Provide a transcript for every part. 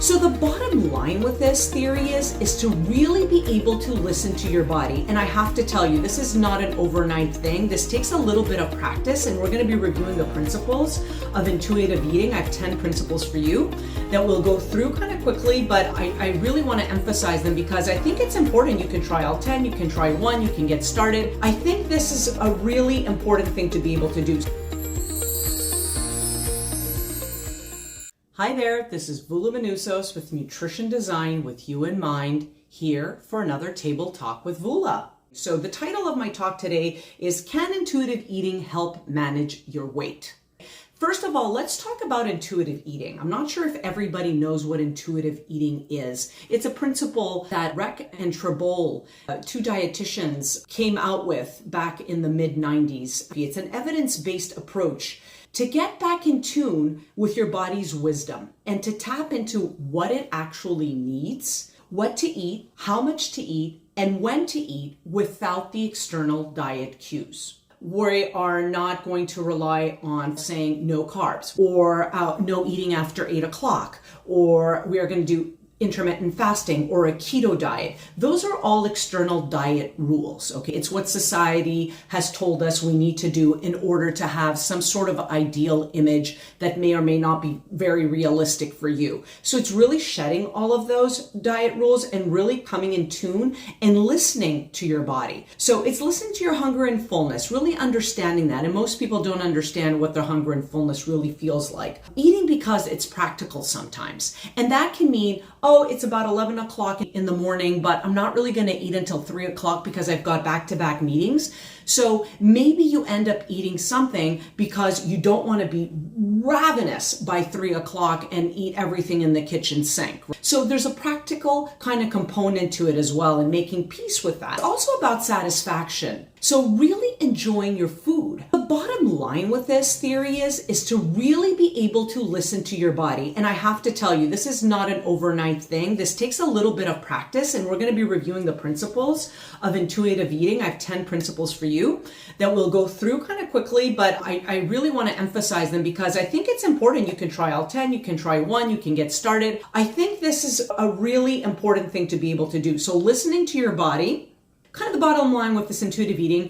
So the bottom line with this theory is to really be able to listen to your body. And I have to tell you, this is not an overnight thing. This takes a little bit of practice, and we're going to be reviewing the principles of intuitive eating. I have 10 principles for you that we'll go through kind of quickly, but I really want to emphasize them because I think it's important. You can try all 10, you can try one, you can get started. I think this is a really important thing to be able to do. Hi there, this is Voluminousos with Nutrition Design with you in mind, here for another Table Talk with Vula. So the title of my talk today is Can Intuitive Eating Help Manage Your Weight? First of all, let's talk about intuitive eating. I'm not sure if everybody knows what intuitive eating is. It's a principle that Rec and Trebol, two dietitians, came out with back in the mid-90s. It's an evidence-based approach to get back in tune with your body's wisdom and to tap into what it actually needs, what to eat, how much to eat, and when to eat without the external diet cues. We are not going to rely on saying no carbs or no eating after 8 o'clock, or we are going to do intermittent fasting or a keto diet. Those are all external diet rules, okay? It's what society has told us we need to do in order to have some sort of ideal image that may or may not be very realistic for you. So it's really shedding all of those diet rules and really coming in tune and listening to your body. So it's listening to your hunger and fullness, really understanding that. And most people don't understand what their hunger and fullness really feels like. Eating because it's practical sometimes. And that can mean, oh, it's about 11 o'clock in the morning, but I'm not really going to eat until 3 o'clock because I've got back-to-back meetings. So maybe you end up eating something because you don't want to be ravenous by 3 o'clock and eat everything in the kitchen sink. So there's a practical kind of component to it as well, and making peace with that. It's also about satisfaction. So really enjoying your food. The bottom line with this theory is to really be able to listen to your body. And I have to tell you, this is not an overnight thing. This takes a little bit of practice, and we're going to be reviewing the principles of intuitive eating. I have 10 principles for you that we'll go through kind of quickly, but I really want to emphasize them because I think it's important. You can try all 10, you can try one, you can get started. I think this is a really important thing to be able to do. So listening to your body. Kind of the bottom line with this intuitive eating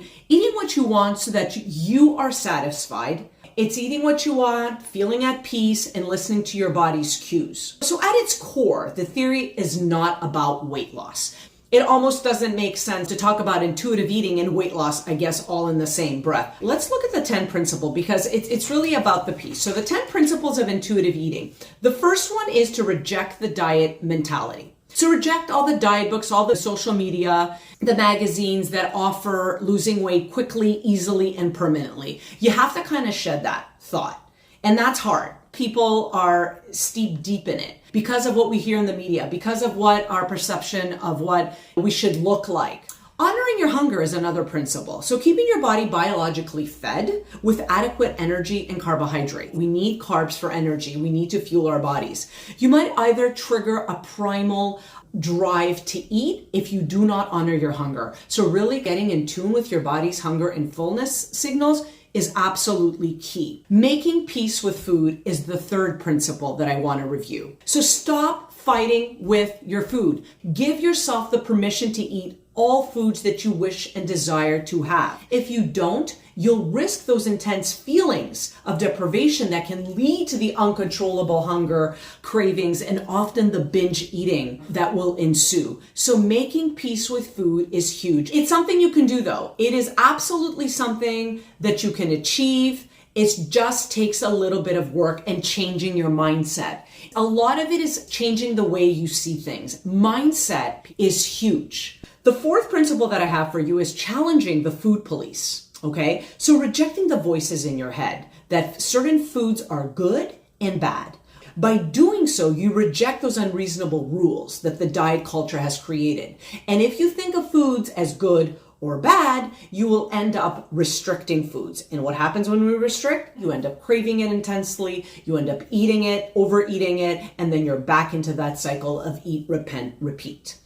what you want so that you are satisfied. It's eating what you want, feeling at peace, and listening to your body's cues. So at its core, the theory is not about weight loss. It almost doesn't make sense to talk about intuitive eating and weight loss, I guess, all in the same breath. Let's look at the 10 principle because it's really about the peace. So the 10 principles of intuitive eating. The first one is to reject the diet mentality. So reject all the diet books, all the social media, the magazines that offer losing weight quickly, easily, and permanently. You have to kind of shed that thought. And that's hard. People are steeped deep in it because of what we hear in the media, because of what our perception of what we should look like. Honoring your hunger is another principle. So keeping your body biologically fed with adequate energy and carbohydrate. We need carbs for energy. We need to fuel our bodies. You might either trigger a primal drive to eat if you do not honor your hunger. So really getting in tune with your body's hunger and fullness signals is absolutely key. Making peace with food is the third principle that I want to review. So stop fighting with your food. Give yourself the permission to eat all foods that you wish and desire to have. If you don't, you'll risk those intense feelings of deprivation that can lead to the uncontrollable hunger, cravings, and often the binge eating that will ensue. So making peace with food is huge. It's something you can do though. It is absolutely something that you can achieve. It just takes a little bit of work and changing your mindset. A lot of it is changing the way you see things. Mindset is huge. The fourth principle that I have for you is challenging the food police, okay? So rejecting the voices in your head that certain foods are good and bad. By doing so, you reject those unreasonable rules that the diet culture has created. And if you think of foods as good or bad, you will end up restricting foods. And what happens when we restrict? You end up craving it intensely, you end up eating it, overeating it, and then you're back into that cycle of eat, repent, repeat.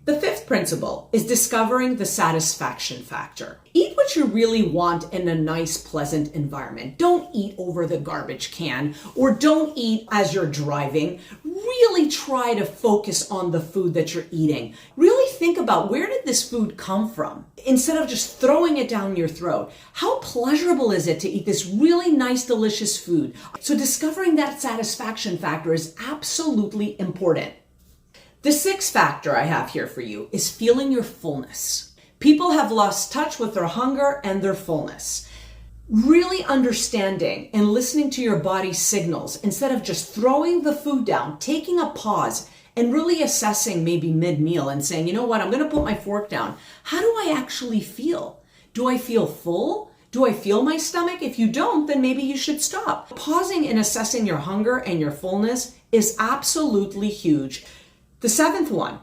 The fifth principle is discovering the satisfaction factor. Eat what you really want in a nice, pleasant environment. Don't eat over the garbage can or don't eat as you're driving. Really try to focus on the food that you're eating. Really think about, where did this food come from? Instead of just throwing it down your throat. How pleasurable is it to eat this really nice, delicious food? So discovering that satisfaction factor is absolutely important. The sixth factor I have here for you is feeling your fullness. People have lost touch with their hunger and their fullness. Really understanding and listening to your body's signals instead of just throwing the food down, taking a pause and really assessing maybe mid-meal and saying, you know what, I'm going to put my fork down. How do I actually feel? Do I feel full? Do I feel my stomach? If you don't, then maybe you should stop. Pausing and assessing your hunger and your fullness is absolutely huge. The seventh one,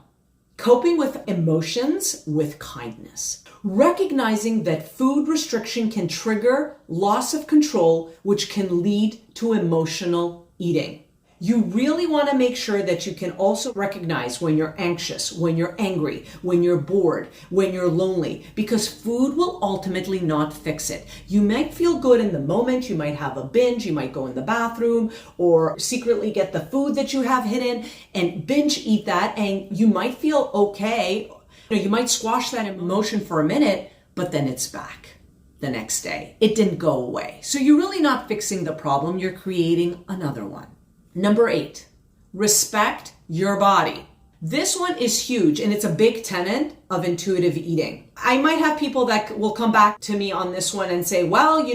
coping with emotions with kindness. Recognizing that food restriction can trigger loss of control, which can lead to emotional eating. You really want to make sure that you can also recognize when you're anxious, when you're angry, when you're bored, when you're lonely, because food will ultimately not fix it. You might feel good in the moment, you might have a binge, you might go in the bathroom or secretly get the food that you have hidden and binge eat that, and you might feel okay. You might squash that emotion for a minute, but then it's back the next day. It didn't go away. So you're really not fixing the problem, you're creating another one. Number 8, respect your body. This one is huge, and it's a big tenet of intuitive eating. I might have people that will come back to me on this one and say, well,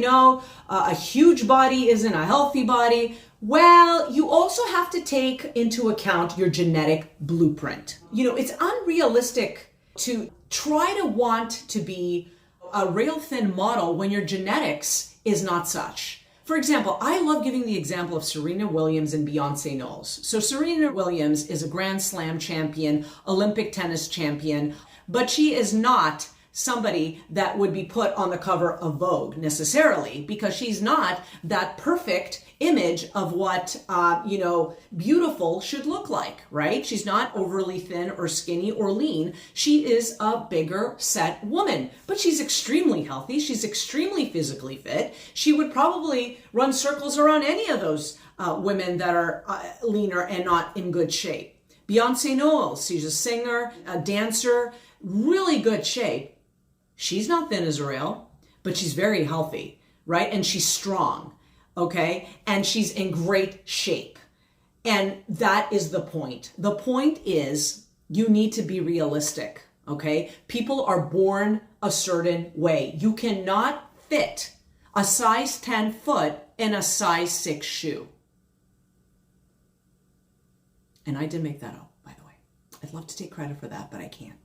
a huge body isn't a healthy body. Well, you also have to take into account your genetic blueprint. It's unrealistic to try to want to be a rail thin model when your genetics is not such. For example, I love giving the example of Serena Williams and Beyonce Knowles. So Serena Williams is a Grand Slam champion, Olympic tennis champion, but she is not somebody that would be put on the cover of Vogue necessarily, because she's not that perfect image of what, beautiful should look like, right? She's not overly thin or skinny or lean. She is a bigger set woman, but she's extremely healthy. She's extremely physically fit. She would probably run circles around any of those women that are leaner and not in good shape. Beyonce Knowles, she's a singer, a dancer, really good shape. She's not thin as a rail, but she's very healthy, right? And she's strong, okay? And she's in great shape. And that is the point. The point is you need to be realistic, okay? People are born a certain way. You cannot fit a size 10 foot in a size 6 shoe. And I did make that up, by the way. I'd love to take credit for that, but I can't.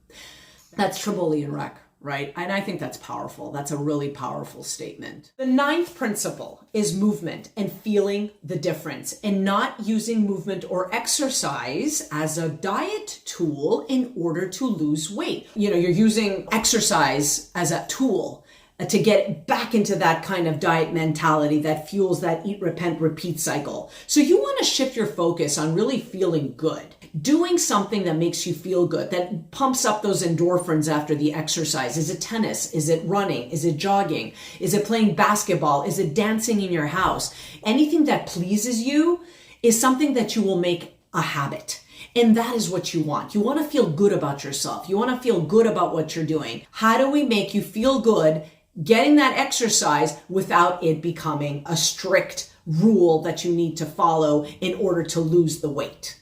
That's Tribolian Rec, right? And I think that's powerful. That's a really powerful statement. The 9th principle is movement and feeling the difference and not using movement or exercise as a diet tool in order to lose weight. You're using exercise as a tool to get back into that kind of diet mentality that fuels that eat, repent, repeat cycle. So you want to shift your focus on really feeling good. Doing something that makes you feel good, that pumps up those endorphins after the exercise. Is it tennis? Is it running? Is it jogging? Is it playing basketball? Is it dancing in your house? Anything that pleases you is something that you will make a habit. And that is what you want. You want to feel good about yourself. You want to feel good about what you're doing. How do we make you feel good getting that exercise without it becoming a strict rule that you need to follow in order to lose the weight?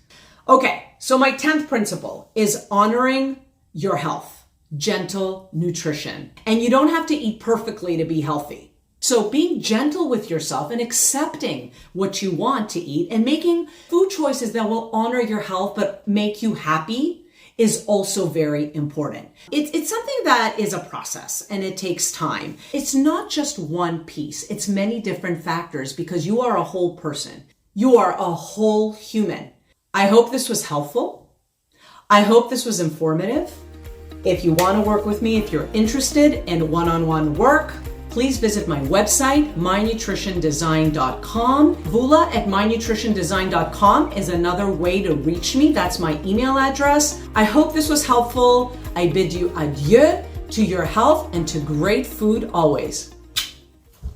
Okay, so my 10th principle is honoring your health, gentle nutrition. And you don't have to eat perfectly to be healthy. So being gentle with yourself and accepting what you want to eat and making food choices that will honor your health but make you happy is also very important. It's something that is a process and it takes time. It's not just one piece. It's many different factors because you are a whole person. You are a whole human. I hope this was helpful. I hope this was informative. If you want to work with me, if you're interested in one-on-one work, please visit my website, mynutritiondesign.com. Vula@mynutritiondesign.com is another way to reach me. That's my email address. I hope this was helpful. I bid you adieu to your health and to great food always.